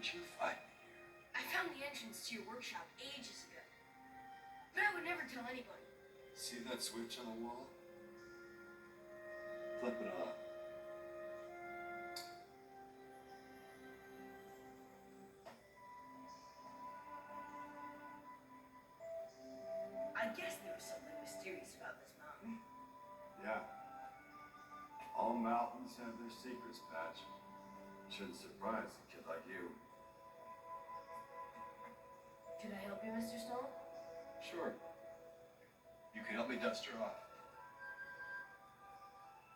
did you find me here? I found the entrance to your workshop ages ago. But I would never tell anybody. See that switch on the wall? Flip it on. I guess there was something mysterious about this mountain. Yeah. All mountains have their secrets, Patch. Shouldn't surprise a kid like you. Can I help you, Mr. Stone? Sure. You can help me dust her off.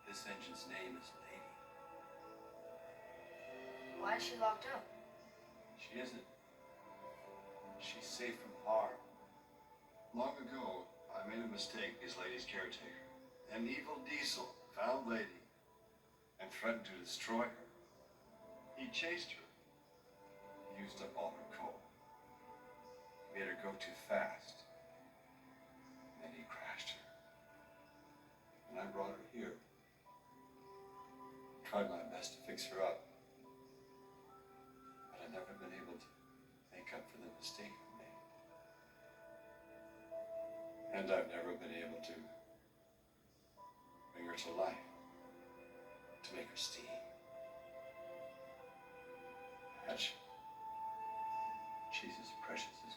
This engine's name is Lady. Why is she locked up? She isn't. She's safe from harm. Long ago, I made a mistake as Lady's caretaker. An evil diesel found Lady and threatened to destroy her. He chased her, used up all her coal, made her go too fast, and then he crashed her. And I brought her here. Tried my best to fix her up, but I've never been able to make up for the mistake I made. And I've never been able to bring her to life, to make her steam. Patch, she's as precious as